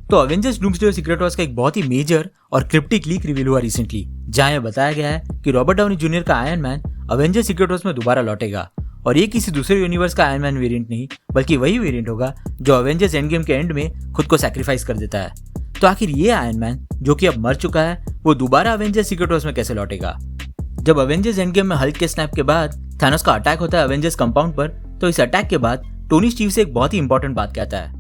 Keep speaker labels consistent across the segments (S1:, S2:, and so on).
S1: तो Avengers doomsday और secret Wars का एक बहुत ही मेजर और क्रिप्टिक लीक रिवील हुआ रिसेंटली, जहां यह बताया गया है कि रॉबर्ट डाउनी जूनियर का iron man Avengers secret Wars में दोबारा लौटेगा। और ये किसी दूसरे यूनिवर्स का आयरन मैन वेरिएंट नहीं, बल्कि वही वेरिएंट होगा जो अवेंजर्स एंड गेम के एंड में खुद को सैक्रिफाइस कर देता है। तो आखिर ये आयरन मैन जो कि अब मर चुका है, वो दोबारा अवेंजर्स सीक्रेट वॉर्स में कैसे लौटेगा? जब अवेंजर्स एंड गेम में हल्क के स्नैप के बाद थानोस का अटैक होता है अवेंजर्स कंपाउंड पर, तो इस अटैक के बाद टोनी स्टीव से एक बहुत ही इंपॉर्टेंट बात कहता है।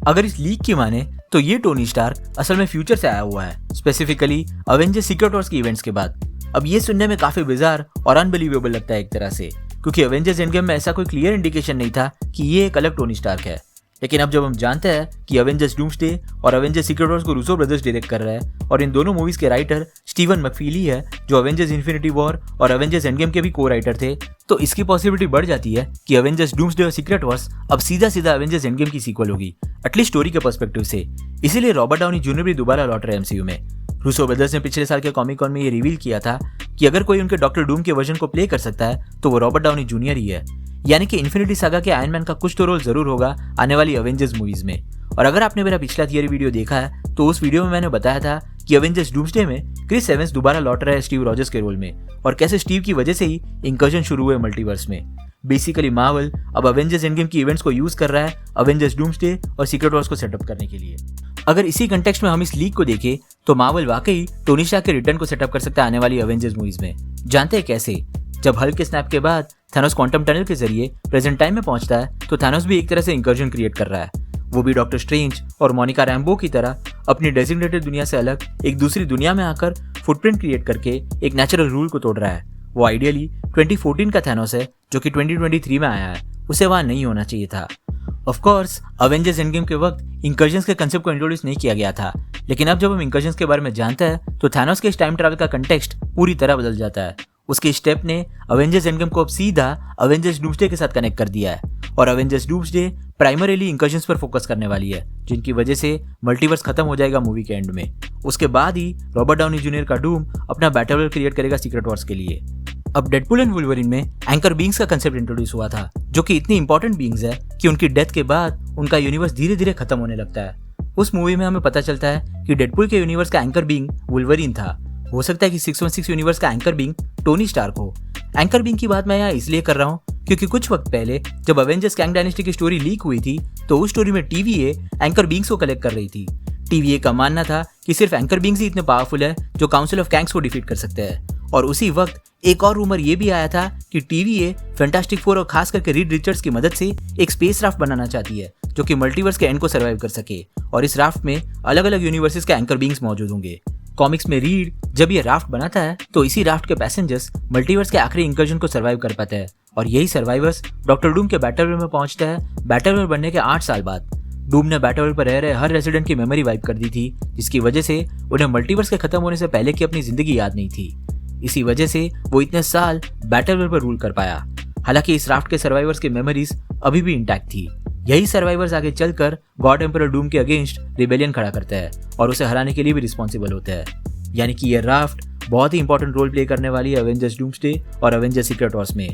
S1: अगर इस लीक की माने तो ये टोनी स्टार्क असल में फ्यूचर से आया हुआ है, स्पेसिफिकली अवेंजर्स सीक्रेट वॉर्स के इवेंट्स के बाद। अब ये सुनने में काफी बिजार और अनबिलीवेबल लगता है एक तरह से, क्योंकि अवेंजर्स एंड गेम में ऐसा कोई क्लियर इंडिकेशन नहीं था कि ये एक अलग टोनी स्टार्क है। लेकिन अब जब हम जानते हैं कि अवेंजर्स डूम्सडे और अवेंजर्स सीक्रेट वॉर्स को रूसो ब्रदर्स डायरेक्ट कर रहा है और इन दोनों मूवीज के राइटर स्टीवन मैकफीली है, जो अवेंजर्स इन्फिनिटी वॉर और अवेंजर्स एंड गेम के भी को राइटर थे, तो इसकी पॉसिबिलिटी बढ़ जाती है कि अवेंजर्स डूम्सडे और सीक्रेट वॉर्स अब सीधा अवेंजर्स एंड गेम की सीक्वल होगी, एटलीस्ट स्टोरी के पर्सपेक्टिव से। इसीलिए रॉबर्ट डाउनी जूनियर भी दोबारा लौट रहे हैं एमसीयू में। रूसो ब्रदर्स ने पिछले साल के कॉमिक कॉन में ये रिवील किया था कि अगर कोई उनके डॉक्टर डूम के वर्जन को प्ले कर सकता है तो वो रॉबर्ट डाउनी जूनियर ही है, यानी कि इन्फिनिटी सागा के आयरन मैन का कुछ तो रोल जरूर होगा आने वाली अवेंजर्स मूवीज में। और अगर आपने मेरा पिछला थियरी वीडियो देखा है तो उस वीडियो में मैंने बताया था कि अवेंजर्स डूम्सडे में क्रिस एवंस दोबारा लौट रहा है स्टीव रॉजर्स के रोल में, और कैसे स्टीव की वजह से ही इंकर्जन शुरू हुए मल्टीवर्स में। बेसिकली मार्वल अब अवेंजर्स एंड गेम की इवेंट्स को यूज कर रहा है अवेंजर्स डूम्सडे और सीक्रेट वॉर्स को सेटअप करने के लिए। अगर इसी कंटेक्स्ट में हम इस लीक को देखें तो मार्वल वाकई टोनी स्टार्क के रिटर्न को सेटअप कर सकता है आने वाली अवेंजर्स मूवीज में। जानते हैं कैसे? जब हल्क के स्नैप के बाद थानोस क्वांटम टनल के जरिए प्रेजेंट टाइम में पहुंचता है, तो थानोस भी एक तरह से इंकर्जन क्रिएट कर रहा है। वो भी डॉक्टर स्ट्रेंज और मोनिका रैम्बो की तरह अपनी डेजिग्नेटेड दुनिया से अलग एक दूसरी दुनिया में आकर फुटप्रिंट क्रिएट करके एक नेचुरल रूल को तोड़ रहा है। वो आइडियली 2014 का थानोस है, जो कि 2023 में आया है। उसे वहां नहीं होना चाहिए था। Of course Avengers end game के वक्त इंकर्जन्स के कंसेप्ट को इंट्रोड्यूस नहीं किया गया था, लेकिन अब जब हम इंकर्जन्स के बारे में जानते हैं तो थानोस के इस टाइम ट्रैवल का कंटेक्स्ट पूरी तरह बदल जाता है। उसके स्टेप ने अवेंजर्स एंड गेम को अब सीधा अवेंजर्स डूम्सडे के साथ कनेक्ट कर दिया है, और अवेंजर्स डूम्सडे प्राइमरीली इंकर्जन्स पर फोकस करने वाली है, जिनकी वजह से मल्टीवर्स खत्म हो जाएगा मूवी के एंड में। उसके बाद ही रॉबर्ट डाउनी जूनियर का डूम अपना बैटल वर्ल्ड क्रिएट करेगा सीक्रेट वॉर्स के लिए। अब डेडपुल एंड वुल्वरीन में एंकर बीइंग्स का कंसेप्ट इंट्रोड्यूस हुआ था, जो कि इतनी इंपॉर्टेंट बीइंग्स है कि उनकी डेथ के बाद उनका यूनिवर्स धीरे धीरे खत्म होने लगता है। उस मूवी में हमें पता चलता है कि डेडपुल के यूनिवर्स का एंकर बीइंग वुल्वरीन था। हो सकता है कि 616 यूनिवर्स का एंकर बीइंग टोनी स्टार्क हो। एंकर बीइंग की बात मैं यहाँ इसलिए कर रहा हूँ क्योंकि कुछ वक्त पहले जब अवेंजर्स कैंग डायनेस्टी की स्टोरी लीक हुई थी, तो उस स्टोरी में TVA एंकर बीइंग्स को कलेक्ट कर रही थी। TVA का मानना था कि सिर्फ एंकर बीइंग्स ही इतने पावरफुल है जो काउंसिल ऑफ कैंग्स को डिफीट कर सकते हैं। और उसी वक्त एक और रूमर ये भी आया था कि TVA फैंटास्टिक फोर और खास करके रीड रिचर्ड्स की मदद से एक स्पेस राफ्ट बनाना चाहती है, जो कि मल्टीवर्स के एंड को सर्वाइव कर सके, और इस राफ्ट में अलग अलग यूनिवर्सेस के एंकर बीइंग्स मौजूद होंगे। कॉमिक्स में रीड जब ये राफ्ट बनाता है तो इसी राफ्ट के पैसेंजर्स मल्टीवर्स के आखिरी इंकर्जन को सर्वाइव कर पाते हैं, और यही सर्वाइवर्स डॉक्टर डूम के बैटल वर्ल्ड में पहुंचता है बैटल वर्ल्ड बनने के 8 साल बाद। डूम ने बैटल वर्ल्ड पर रह रहे हर रेजिडेंट की मेमोरी वाइप कर दी थी, जिसकी वजह से उन्हें मल्टीवर्स के खत्म होने से पहले की अपनी जिंदगी याद नहीं थी। इसी वजह से वो इतने साल बैटल वर्ल्ड पर रूल कर पाया। हालांकि इस राफ्ट के सर्वाइवर्स की मेमोरीज अभी भी इंटैक्ट थी। यही सर्वाइवर्स आगे चलकर गॉड एम्परर डूम के अगेंस्ट रिबेलियन खड़ा करते हैं और उसे हराने के लिए भी रिस्पॉन्सिबल होते हैं। यानी कि ये राफ्ट बहुत ही इंपॉर्टेंट रोल प्ले करने वाली है अवेंजर्स डूम्सडे और अवेंजर्स सीक्रेट वॉर्स में।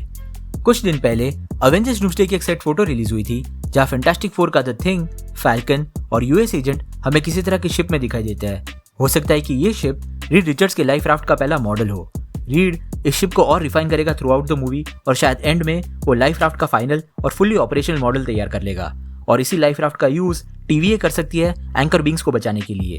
S1: कुछ दिन पहले अवेंजर्स डूम्सडे की एक सेट फोटो रिलीज हुई थी, जहां फैंटास्टिक फोर का द थिंग, फैल्कन और US एजेंट हमें किसी तरह की शिप में दिखाई देते हैं। हो सकता है कि ये शिप रीड रिचर्ड्स के लाइफ राफ्ट का पहला मॉडल हो। रीड इस शिप को और रिफाइन करेगा थ्रू आउट द मूवी, और शायद एंड में वो लाइफ राफ्ट का फाइनल और फुल्ली ऑपरेशनल मॉडल तैयार कर लेगा, और इसी लाइफ राफ्ट का यूज TVA कर सकती है एंकर बीइंग्स को बचाने के लिए।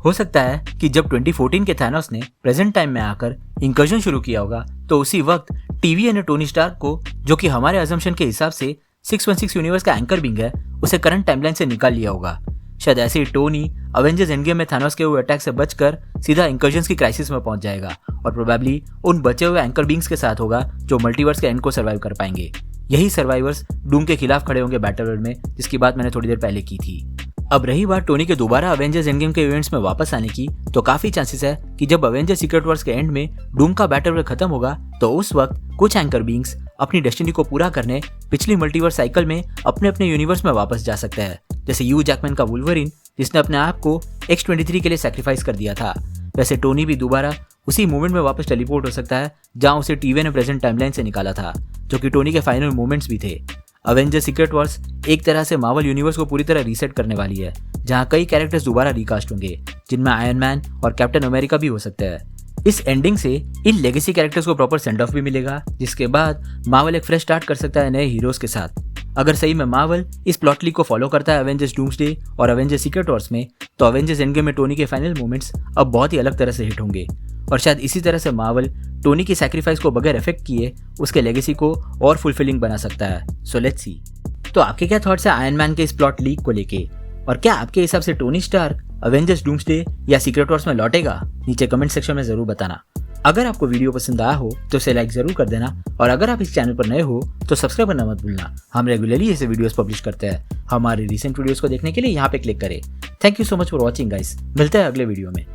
S1: हो सकता है कि जब 2014 के थानोस ने प्रेजेंट टाइम में आकर इंकर्जन शुरू किया होगा, तो उसी वक्त TVA ने टोनी स्टार्क को, जो कि हमारे अजम्पशन के हिसाब से 616 यूनिवर्स का एंकर बीइंग है, उसे करंट टाइमलाइन से निकाल लिया होगा। शायद ऐसे ही टोनी अवेंजर्स एंड गेम में थानोस के हुए अटैक से बचकर सीधा इंकर्जन्स की क्राइसिस में पहुंच जाएगा, और प्रोबेबली उन बचे हुए एंकर बीइंग्स के साथ होगा जो मल्टीवर्स के एंड को सर्वाइव कर पाएंगे। यही सर्वाइवर्स डूम के खिलाफ खड़े होंगे बैटल वर्ल्ड में, जिसकी बात मैंने थोड़ी देर पहले की थी। अब रही बात टोनी के दोबारा अवेंजर्स एंड गेम के इवेंट्स में वापस आने की, तो काफी चांसेस है कि जब अवेंजर्स सीक्रेट वॉर्स के एंड में डूम का बैटल वर्ल्ड खत्म होगा, तो उस वक्त कुछ एंकर बीइंग्स अपनी डेस्टिनी को पूरा करने पिछली मल्टीवर्स साइकिल में अपने अपने यूनिवर्स में वापस जा सकते हैं। जैसे ह्यू जैकमैन का वुल्वरीन, जिसने अपने आप को X-23 के लिए सैक्रिफाइस कर दिया था, वैसे टोनी भी दोबारा उसी मोमेंट में वापस टेलीपोर्ट हो सकता है जहां उसे TVA ने प्रेजेंट टाइमलाइन से निकाला था, जो कि टोनी के फाइनल मोमेंट्स भी थे। अवेंजर सीक्रेट वॉर्स एक तरह से मार्वल यूनिवर्स को पूरी तरह रीसेट करने वाली है, जहां कई कैरेक्टर्स दोबारा रिकास्ट होंगे, जिनमें आयरन मैन और कैप्टन अमेरिका भी हो सकता है। इस एंडिंग से इन लेगेसी कैरेक्टर्स को प्रॉपर सेंड ऑफ भी मिलेगा, जिसके बाद मार्वल एक फ्रेश स्टार्ट कर सकता है नए हीरोज के साथ। अगर सही में मार्वल इस प्लॉट लीक को फॉलो करता है अवेंजर्स डूम्सडे और अवेंजर्स सीक्रेट वॉर्स में, तो अवेंजर्स एंड गेम में टोनी के फाइनल मोमेंट्स अब बहुत ही अलग तरह से हिट होंगे, और शायद इसी तरह से मार्वल टोनी की सैक्रिफाइस को बगैर इफेक्ट किए उसके लेगेसी को और फुलफिलिंग बना सकता है। So let's see. तो आपके क्या थॉट्स है आयरन मैन के इस प्लॉट लीक को लेके, और क्या आपके हिसाब से टोनी स्टार्क अवेंजर्स डूम्सडे या सीक्रेट वॉर्स में लौटेगा? नीचे कमेंट सेक्शन में जरूर बताना। अगर आपको वीडियो पसंद आया हो तो इसे लाइक जरूर कर देना, और अगर आप इस चैनल पर नए हो तो सब्सक्राइब करना मत भूलना। हम रेगुलरली ऐसे वीडियोस पब्लिश करते हैं। हमारे रिसेंट वीडियोस को देखने के लिए यहाँ पे क्लिक करें। Thank you so much for watching guys. मिलते हैं अगले वीडियो में।